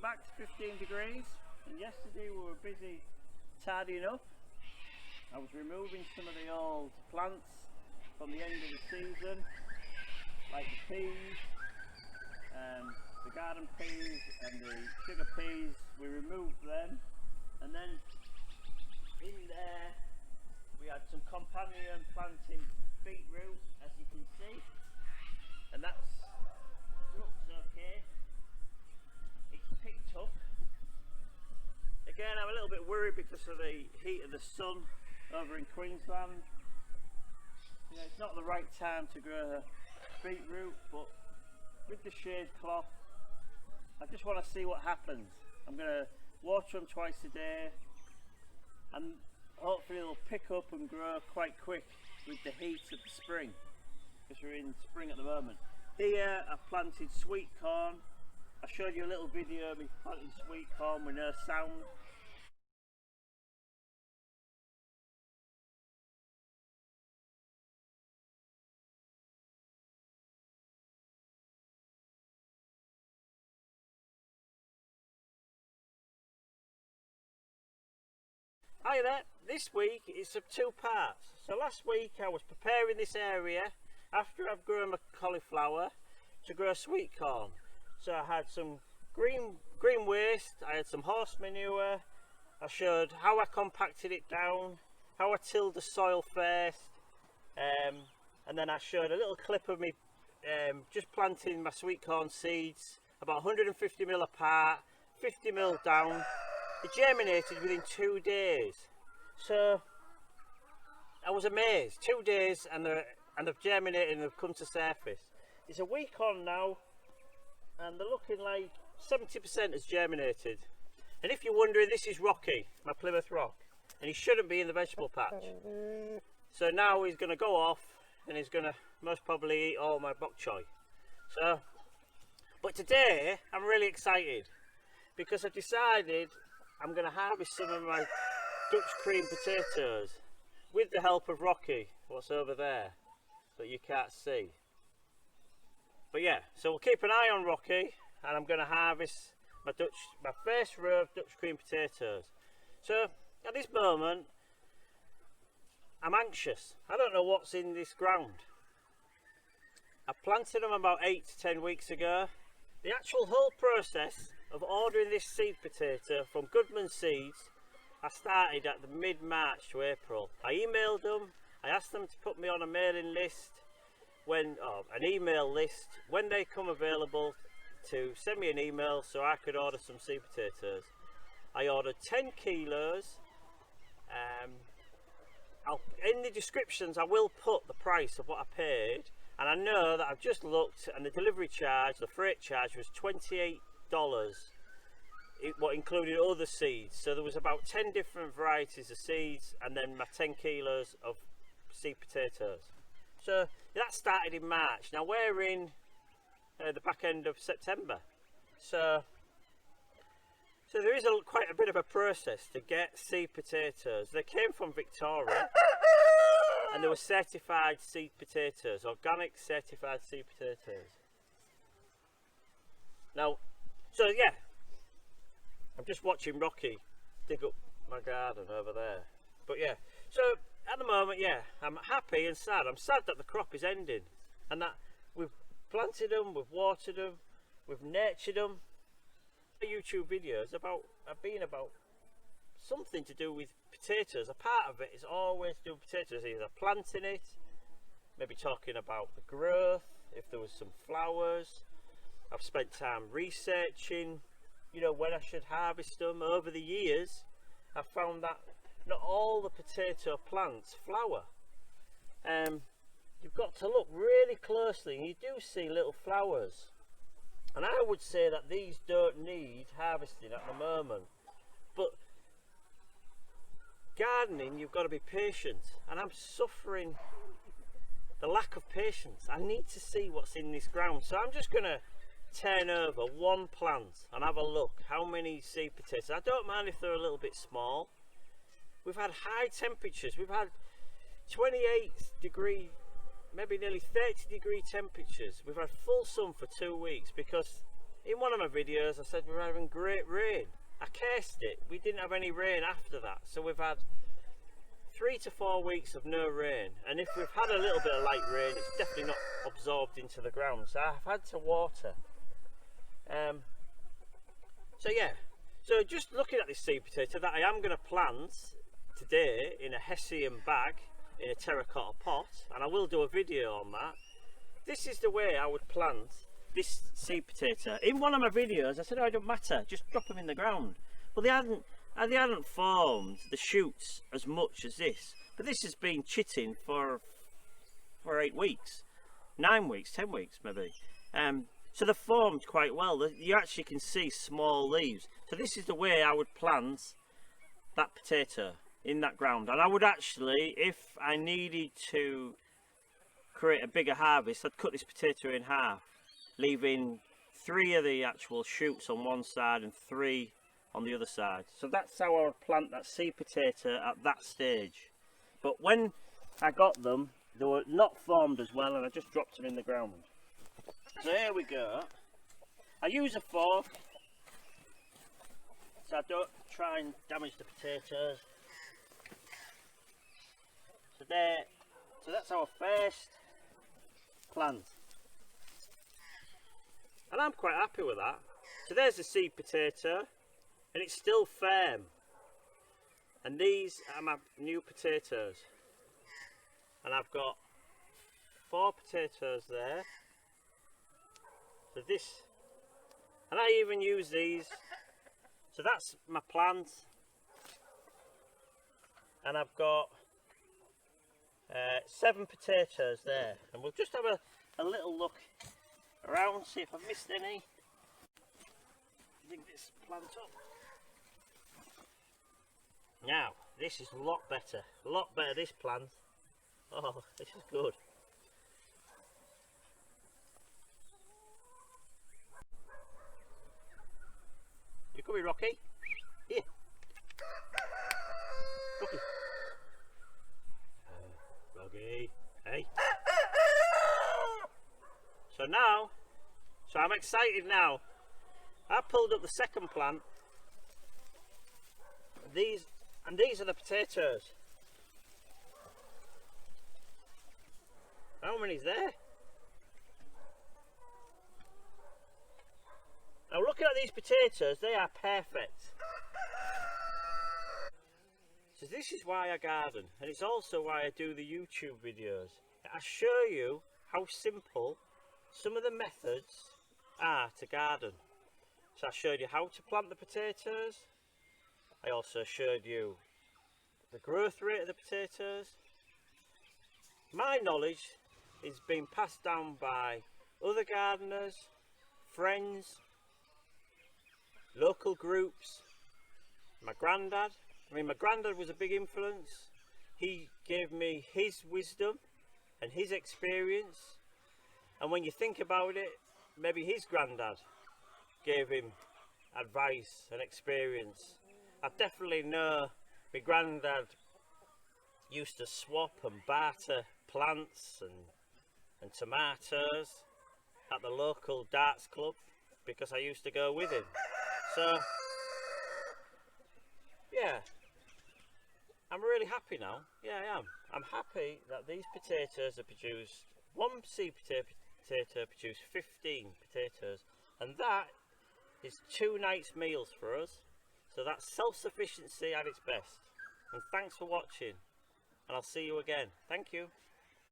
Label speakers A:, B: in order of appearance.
A: come back to 15 degrees, and yesterday we were busy tidying up. I was removing some of the old plants from the end of the season, like the peas, the garden peas and the sugar peas. We removed them, and then in there we had some companion planting beetroot, as you can see, and looks okay. It's picked up. Again, I'm a little bit worried because of the heat of the sun over in Queensland. You know, it's not the right time to grow beetroot, but with the shade cloth, I just want to see what happens. I'm going to water them twice a day, and hopefully they'll pick up and grow quite quick with the heat of the spring, because we're in spring at the moment. Here I've planted sweet corn. I showed you a little video of me planting sweet corn with no sound. Hi there, this week it's of two parts. So last week I was preparing this area after I've grown my cauliflower to grow sweet corn. So I had some green waste, I had some horse manure, I showed how I compacted it down, how I tilled the soil first, and then I showed a little clip of me just planting my sweet corn seeds, about 150 mil apart, 50 mil down. It germinated within 2 days, so I was amazed. 2 days and they've germinated and they've come to surface. It's a week on now, and they're looking like 70% has germinated. And if you're wondering, this is Rocky, my Plymouth Rock, and he shouldn't be in the vegetable patch. So now he's going to go off, and he's going to most probably eat all my bok choy. So, but today I'm really excited because I've decided I'm going to harvest some of my Dutch cream potatoes with the help of Rocky, what's over there that you can't see. But yeah, so we'll keep an eye on Rocky, and I'm going to harvest my first row of Dutch cream potatoes. So at this moment I'm anxious. I don't know what's in this ground. I planted them about 8 to 10 weeks ago. The actual whole process of ordering this seed potato from Goodman Seeds, I started at the mid-March to April. I emailed them, I asked them to put me on a mailing list, an email list, when they come available, to send me an email so I could order some seed potatoes. I ordered 10 kilos. In the descriptions I will put the price of what I paid, and I know that I've just looked and the delivery charge, the freight charge, was $28, what included other seeds. So there was about 10 different varieties of seeds, and then my 10 kilos of seed potatoes. So that started in March. Now we're in the back end of September, so there is quite a bit of a process to get seed potatoes. They came from Victoria, and they were certified seed potatoes, organic certified seed potatoes. Now, so yeah, I'm just watching Rocky dig up my garden over there. But yeah, so at the moment, yeah, I'm happy and sad. I'm sad that the crop is ending, and that we've planted them, we've watered them, we've nurtured them. YouTube videos have been about something to do with potatoes. A part of it is always to do with potatoes, either planting it, maybe talking about the growth, if there was some flowers. I've spent time researching, you know, when I should harvest them. Over the years I've found that not all the potato plants flower. You've got to look really closely, and you do see little flowers. And I would say that these don't need harvesting at the moment. But gardening, you've got to be patient, and I'm suffering the lack of patience. I need to see what's in this ground. So I'm just going to turn over one plant and have a look how many seed potatoes. I don't mind if they're a little bit small. We've had high temperatures. We've had 28 degree, maybe nearly 30 degree temperatures. We've had full sun for 2 weeks because in one of my videos I said we were having great rain. I cased it, we didn't have any rain after that, so we've had 3 to 4 weeks of no rain, and if we've had a little bit of light rain, it's definitely not absorbed into the ground, so I've had to water. So yeah, so just looking at this seed potato that I am going to plant today in a hessian bag in a terracotta pot, and I will do a video on that. This is the way I would plant this seed potato. In one of my videos I said, oh, it don't matter, just drop them in the ground. Well, they hadn't formed the shoots as much as this, but this has been chitting for 8 weeks, 9 weeks, 10 weeks maybe. So they're formed quite well. You actually can see small leaves. So this is the way I would plant that potato in that ground. And I would actually, if I needed to create a bigger harvest, I'd cut this potato in half, leaving 3 of the actual shoots on one side and 3 on the other side. So that's how I would plant that seed potato at that stage. But when I got them, they were not formed as well, and I just dropped them in the ground. So here we go. I use a fork so I don't try and damage the potatoes. So that's our first plant, and I'm quite happy with that. So there's the seed potato, and it's still firm, and these are my new potatoes, and I've got 4 potatoes there. So this, and I even use these. So that's my plant, and I've got 7 potatoes there, and we'll just have a little look around, see if I've missed any. Dig this plant up. Now this is a lot better, this plant. Oh, this is good. You come here, Rocky. Here. Rocky. Rocky. Hey. So I'm excited now. I pulled up the second plant. These are the potatoes. How many's there? Now looking at these potatoes, they are perfect. So this is why I garden, and it's also why I do the YouTube videos. I show you how simple some of the methods are to garden. So I showed you how to plant the potatoes. I also showed you the growth rate of the potatoes. My knowledge is being passed down by other gardeners, friends, local groups, my granddad. My granddad was a big influence. He gave me his wisdom and his experience, and when you think about it, maybe his granddad gave him advice and experience. I definitely know my granddad used to swap and barter plants and tomatoes at the local darts club because I used to go with him. So yeah, I'm really happy now. Yeah, I am. I'm happy that these potatoes are produced. One seed potato produced 15 potatoes, and that is 2 nights' meals for us. So that's self-sufficiency at its best. And thanks for watching, and I'll see you again. Thank you.